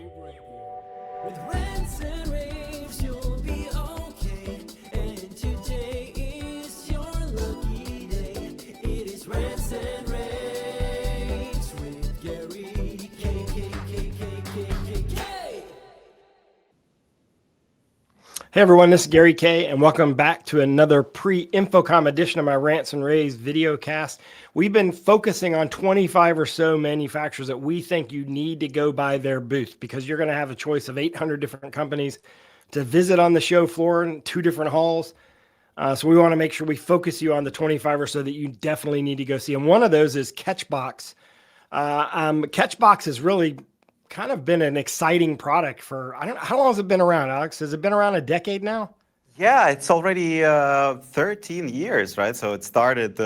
With rants and raves, you'll be okay. And today is your lucky day. It is rants and raves with Gary K. Hey everyone, this is Gary K, and welcome back to another pre-InfoComm edition of my Rants and rAVes video cast. We've been focusing on 25 or so manufacturers that we think you need to go by their booth because you're going to have a choice of 800 different companies to visit on the show floor in 2 different halls. So we want to make sure we focus you on the 25 or so that you definitely need to go see. And one of those is Catchbox. Catchbox has really kind of been an exciting product for, I don't know, how long has it been around, Alex? Has it been around a decade now? Yeah, it's already 13 years, right? So it started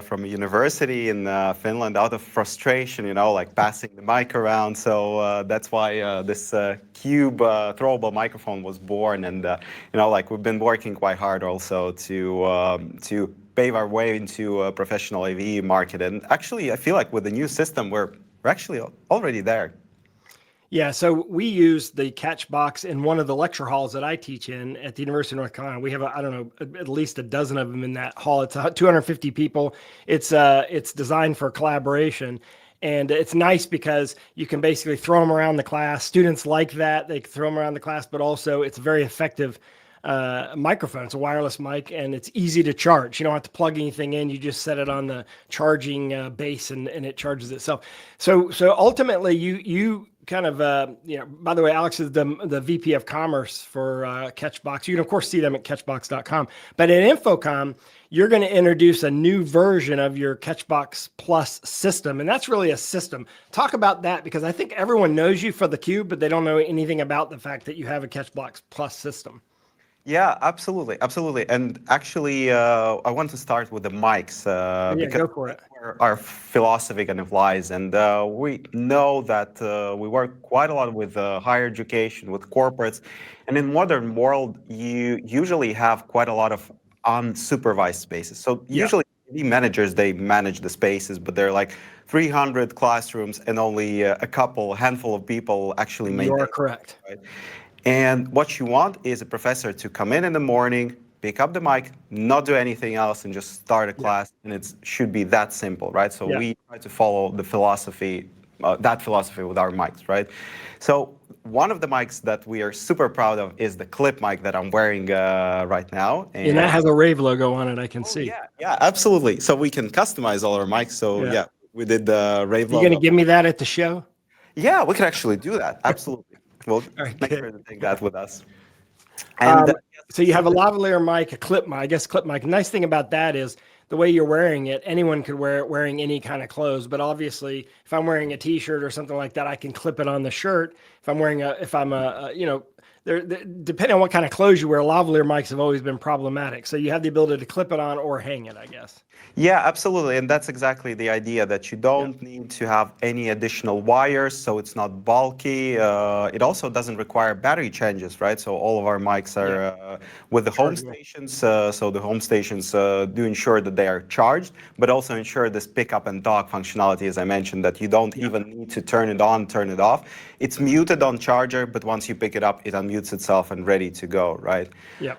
from a university in Finland out of frustration, like passing the mic around. So that's why this Cube throwable microphone was born. And, we've been working quite hard also to pave our way into a professional AV market. And actually, I feel like with the new system, we're actually already there. Yeah, so we use the Catchbox in one of the lecture halls that I teach in at the University of North Carolina. We have, at least a dozen of them in that hall. It's 250 people. It's designed for collaboration. And it's nice because you can basically throw them around the class. Students like that. They can throw them around the class, but also it's a very effective microphone. It's a wireless mic and it's easy to charge. You don't have to plug anything in. You just set it on the charging base and it charges itself. So ultimately you kind of, by the way, Alex is the VP of Commerce for Catchbox. You can, of course, see them at catchbox.com. But at InfoComm, you're going to introduce a new version of your Catchbox Plus system. And that's really a system. Talk about that, because I think everyone knows you for the Cube, but they don't know anything about the fact that you have a Catchbox Plus system. Yeah, absolutely. And actually, I want to start with the mics because go for it. That's where our philosophy kind of lies. And we know that we work quite a lot with higher education, with corporates. And in modern world, you usually have quite a lot of unsupervised spaces. So usually AV managers, they manage the spaces, but they're like 300 classrooms and only a handful of people actually maintain. You are correct. Right? And what you want is a professor to come in the morning, pick up the mic, not do anything else, and just start a class. And it should be that simple, right? So we try to follow the philosophy, that philosophy with our mics, right? So one of the mics that we are super proud of is the clip mic that I'm wearing right now. And that has a rAVe logo on it, I can see. Yeah, absolutely. So we can customize all our mics. So we did the rAVe logo. You going to give me that at the show? Yeah, we can actually do that. Absolutely. We'll make sure to take that with us. And so you have a lavalier mic, a clip mic. I guess clip mic. Nice thing about that is the way you're wearing it, anyone could wear it wearing any kind of clothes. But obviously, if I'm wearing a T-shirt or something like that, I can clip it on the shirt. If I'm wearing depending on what kind of clothes you wear, lavalier mics have always been problematic. So you have the ability to clip it on or hang it, I guess. Yeah, absolutely. And that's exactly the idea, that you don't need to have any additional wires, so it's not bulky. It also doesn't require battery changes, right? So all of our mics are with the home stations. So the home stations do ensure that they are charged, but also ensure this pickup and dock functionality, as I mentioned, that you don't even need to turn it on, turn it off. It's muted on charger, but once you pick it up, it unmutes itself and ready to go, right? Yeah.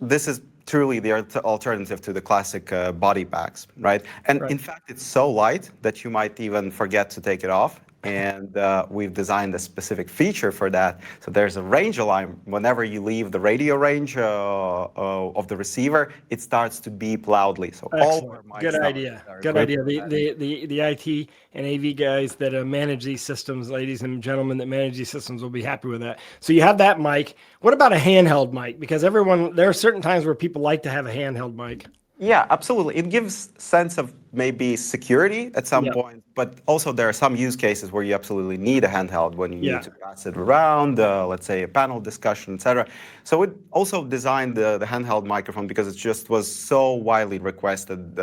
This is truly the alternative to the classic body packs, right? And in fact, it's so light that you might even forget to take it off. And we've designed a specific feature for that. So there's a range alarm. Whenever you leave the radio range of the receiver, it starts to beep loudly. So all our mics Good idea. Good idea. The IT and AV guys that manage these systems, ladies and gentlemen that manage these systems, will be happy with that. So you have that mic. What about a handheld mic? Because there are certain times where people like to have a handheld mic. Yeah, absolutely. It gives sense of maybe security at some point, but also there are some use cases where you absolutely need a handheld when you need to pass it around, let's say a panel discussion, etc. So it also designed the handheld microphone because it just was so widely requested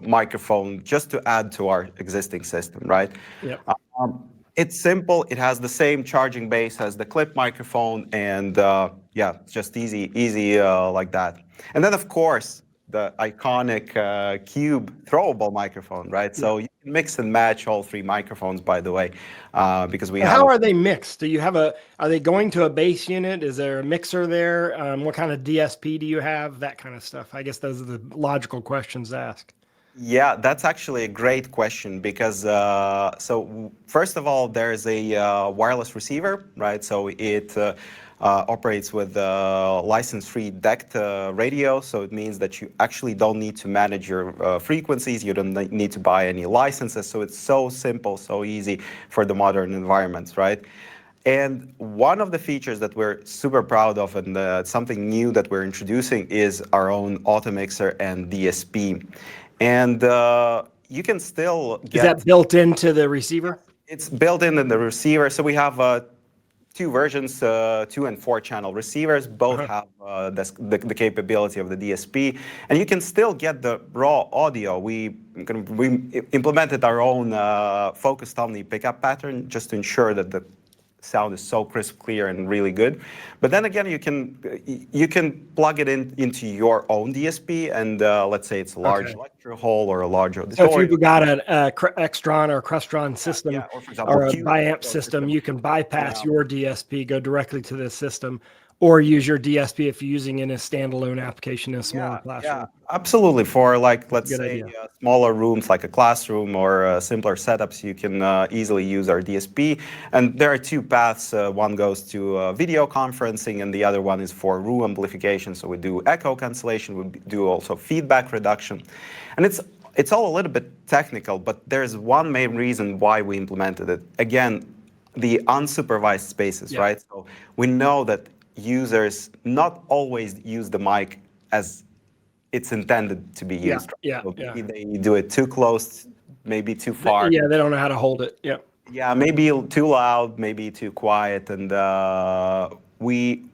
microphone just to add to our existing system, right? Yeah. It's simple. It has the same charging base as the clip microphone, and it's just easy like that. And then, of course, the iconic cube throwable microphone, right? So you can mix and match all three microphones, by the way, because we have. How are they mixed? Do you have are they going to a bass unit? Is there a mixer there? What kind of DSP do you have? That kind of stuff. I guess those are the logical questions to ask. Yeah, that's actually a great question because so first of all, there's a wireless receiver, right? So it operates with license-free DECT radio. So it means that you actually don't need to manage your frequencies. You don't need to buy any licenses. So it's so simple, so easy for the modern environments, right? And one of the features that we're super proud of and something new that we're introducing is our own auto mixer and DSP. And you can still get... Is that built into the receiver? It's built in the receiver. So we have two versions, 2 and 4 channel receivers. Both have the capability of the DSP. And you can still get the raw audio. We implemented our own focused omni pickup pattern just to ensure that the sound is so crisp, clear, and really good. But then again, you can plug it into your own DSP, and let's say it's a large lecture hall or a large auditorium. So if you've got an Extron or Crestron system or, for example, or a biamp system, you can bypass your DSP, go directly to this system, or use your DSP if you're using it in a standalone application in a smaller classroom. Yeah, absolutely. For like, let's say smaller rooms like a classroom or simpler setups, you can easily use our DSP. And there are two paths. One goes to video conferencing and the other one is for room amplification. So we do echo cancellation, we do also feedback reduction. And it's all a little bit technical, but there's one main reason why we implemented it. Again, the unsupervised spaces, right? So we know that users not always use the mic as it's intended to be used. So maybe they do it too close, maybe too far. Yeah, they don't know how to hold it. Yeah, maybe too loud, maybe too quiet. And we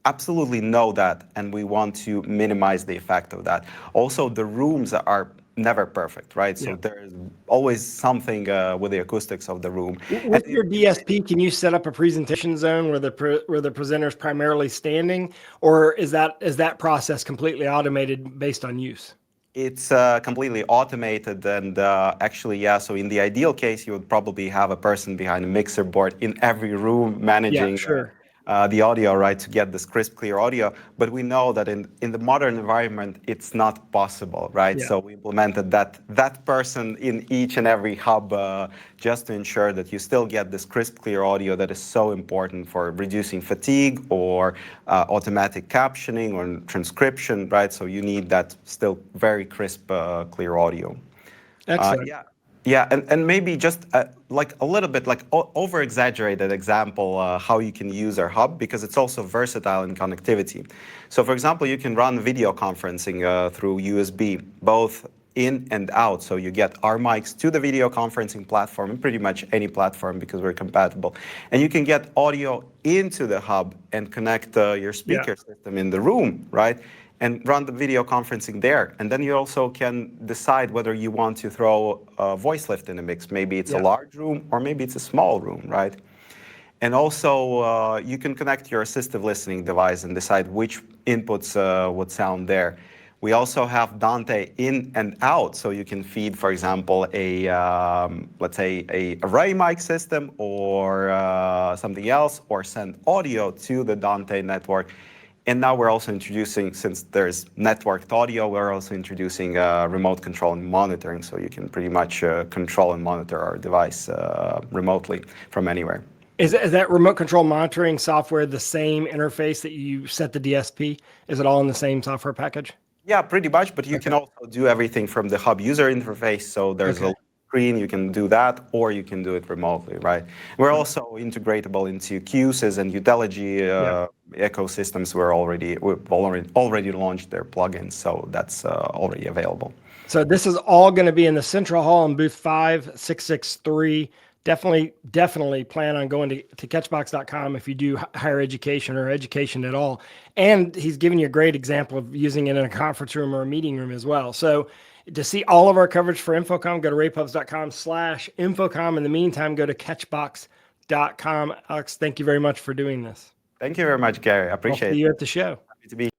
absolutely know that, and we want to minimize the effect of that. Also, the rooms are never perfect, right? So there's always something with the acoustics of the room. With your DSP, can you set up a presentation zone where the presenter is primarily standing, or is that process completely automated based on use? It's completely automated, and actually, so in the ideal case, you would probably have a person behind a mixer board in every room managing the audio, right, to get this crisp, clear audio. But we know that in the modern environment, it's not possible, right? So we implemented that person in each and every hub just to ensure that you still get this crisp, clear audio that is so important for reducing fatigue or automatic captioning or transcription, right? So you need that still very crisp, clear audio. Excellent. Yeah, and maybe just like a little bit like over-exaggerated example how you can use our hub, because it's also versatile in connectivity. So for example, you can run video conferencing through USB, both in and out. So you get our mics to the video conferencing platform and pretty much any platform because we're compatible. And you can get audio into the hub and connect your speaker system in the room, right? And run the video conferencing there. And then you also can decide whether you want to throw a voice lift in the mix. Maybe it's a large room or maybe it's a small room, right? And also you can connect your assistive listening device and decide which inputs would sound there. We also have Dante in and out, so you can feed, for example, a let's say a array mic system or something else, or send audio to the Dante network. And now we're also introducing, since there's networked audio, we're also introducing remote control and monitoring, so you can pretty much control and monitor our device remotely from anywhere. Is that remote control monitoring software the same interface that you set the DSP? Is it all in the same software package? Yeah, pretty much, but you can also do everything from the hub user interface, so there's a screen, you can do that, or you can do it remotely, right? We're also integratable into QSes and Utelegy ecosystems. We've already launched their plugins, so that's already available. So this is all going to be in the Central Hall in booth 5663. Definitely plan on going to catchbox.com if you do higher education or education at all. And he's giving you a great example of using it in a conference room or a meeting room as well. So to see all of our coverage for InfoComm, go to ravepubs.com/InfoComm. In the meantime, go to catchbox.com. Alex, thank you very much for doing this. Thank you very much, Gary. I appreciate it. See you at the show. Happy to be